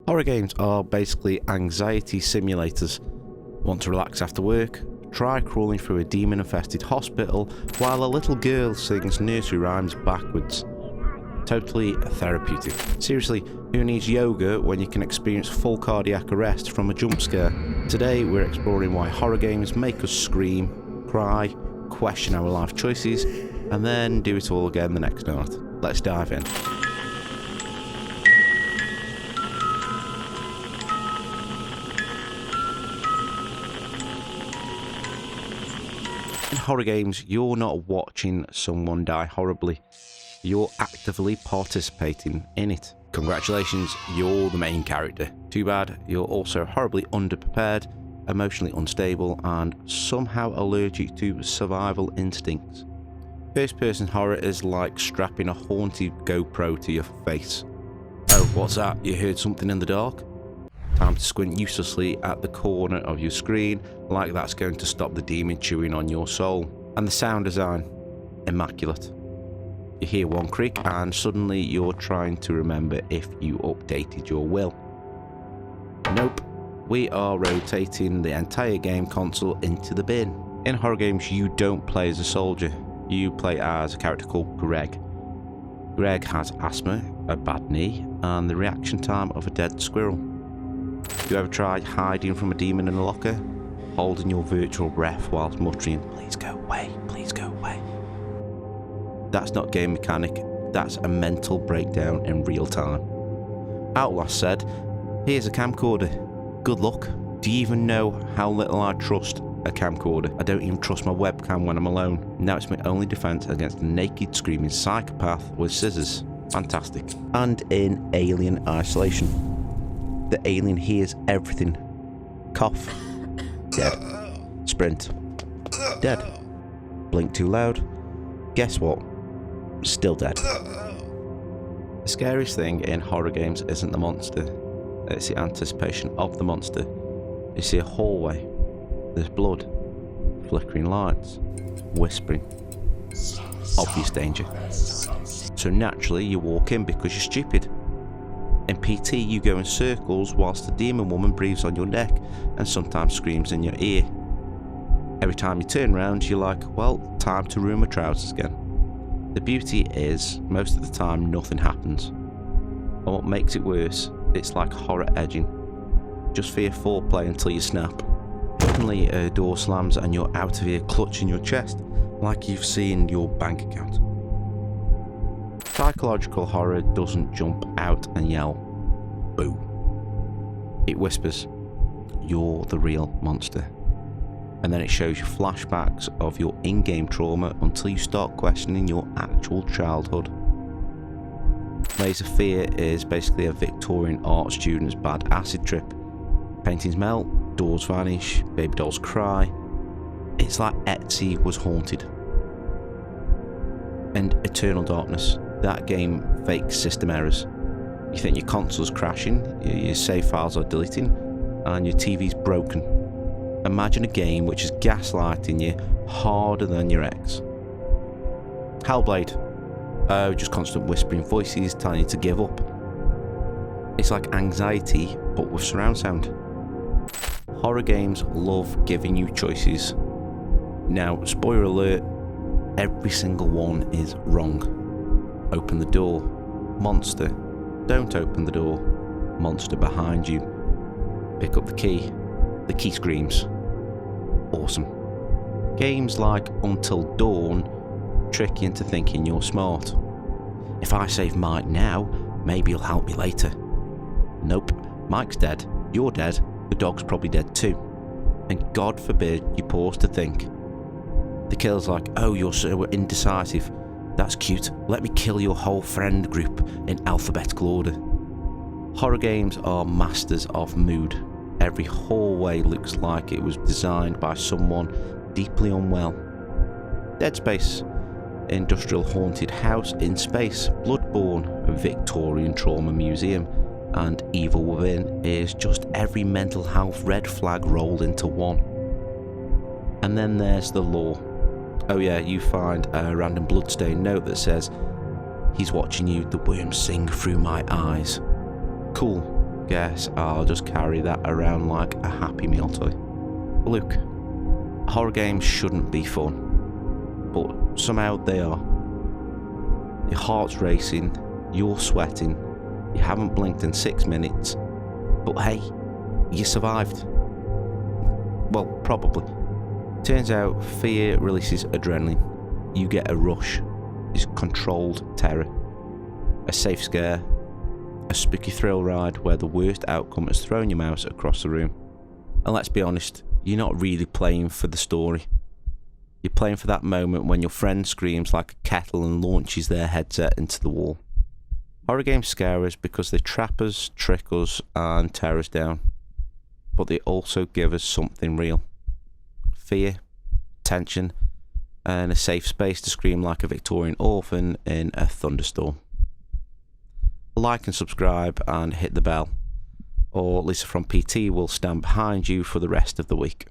Horror games are basically anxiety simulators. Want to relax after work? Try crawling through a demon-infested hospital while a little girl sings nursery rhymes backwards. Totally therapeutic. Seriously, who needs yoga when you can experience full cardiac arrest from a jump scare? Today we're exploring why horror games make us scream, cry, question our life choices, and then do it all again the next night. Let's dive in. In horror games, you're not watching someone die horribly. You're actively participating in it. Congratulations, you're the main character. Too bad, you're also horribly underprepared, emotionally unstable, and somehow allergic to survival instincts. First-person horror is like strapping a haunted GoPro to your face. Oh, what's that? You heard something in the dark? Time to squint uselessly at the corner of your screen, like that's going to stop the demon chewing on your soul. And the sound design, immaculate. You hear one creak and suddenly you're trying to remember if you updated your will. Nope, we are rotating the entire game console into the bin. In horror games, you don't play as a soldier, you play as a character called Greg. Greg has asthma, a bad knee, and the reaction time of a dead squirrel. You ever tried hiding from a demon in a locker, holding your virtual breath whilst muttering, "Please go away, please go away"? That's not game mechanic, that's a mental breakdown in real time. Outlast said, "Here's a camcorder. Good luck. Do you even know how little I trust a camcorder? I don't even trust my webcam when I'm alone. Now it's my only defense against a naked screaming psychopath with scissors." Fantastic. And in Alien Isolation, the alien hears everything. Cough, dead. Sprint, dead. Blink too loud, guess what? Still dead. The scariest thing in horror games isn't the monster, it's the anticipation of the monster. You see a hallway, there's blood, flickering lights, whispering, obvious danger. So naturally you walk in because you're stupid. In PT, you go in circles whilst the demon woman breathes on your neck and sometimes screams in your ear. Every time you turn around, you're like, well, time to ruin my trousers again. The beauty is, most of the time, nothing happens. And what makes it worse, it's like horror edging. Just fear foreplay until you snap. Suddenly, a door slams and you're out of here clutching your chest like you've seen your bank account. Psychological horror doesn't jump out and yell, "Boo." It whispers, "You're the real monster." And then it shows you flashbacks of your in-game trauma until you start questioning your actual childhood. Maze of Fear is basically a Victorian art student's bad acid trip. Paintings melt, doors vanish, baby dolls cry. It's like Etsy was haunted. And Eternal Darkness. That game fakes system errors. You think your console's crashing, your save files are deleting, and your TV's broken. Imagine a game which is gaslighting you harder than your ex. Hellblade. Oh, just constant whispering voices telling you to give up. It's like anxiety, but with surround sound. Horror games love giving you choices. Now, spoiler alert, every single one is wrong. Open the door, monster. Don't open the door, monster behind you. Pick up the key screams. Awesome. Games like Until Dawn trick you into thinking you're smart. If I save Mike now, maybe he'll help me later. Nope, Mike's dead, you're dead, the dog's probably dead too. And God forbid you pause to think. The killer's like, "Oh, you're so indecisive. That's cute, let me kill your whole friend group in alphabetical order." Horror games are masters of mood. Every hallway looks like it was designed by someone deeply unwell. Dead Space, industrial haunted house in space. Bloodborne, a Victorian trauma museum. And Evil Within is just every mental health red flag rolled into one. And then there's the lore. Oh yeah, you find a random bloodstained note that says, "He's watching you, the worms sing through my eyes." Cool. guess I'll just carry that around like a Happy Meal toy. Look, horror games shouldn't be fun, but somehow they are. Your heart's racing, you're sweating, you haven't blinked in 6 minutes, but hey, you survived. Well, probably. Turns out fear releases adrenaline. You get a rush. It's controlled terror. A safe scare. A spooky thrill ride where the worst outcome is throwing your mouse across the room. And let's be honest, you're not really playing for the story. You're playing for that moment when your friend screams like a kettle and launches their headset into the wall. Horror games scare us because they trap us, trick us, and tear us down. But they also give us something real. Fear, tension, and a safe space to scream like a Victorian orphan in a thunderstorm. Like and subscribe and hit the bell, or Lisa from PT will stand behind you for the rest of the week.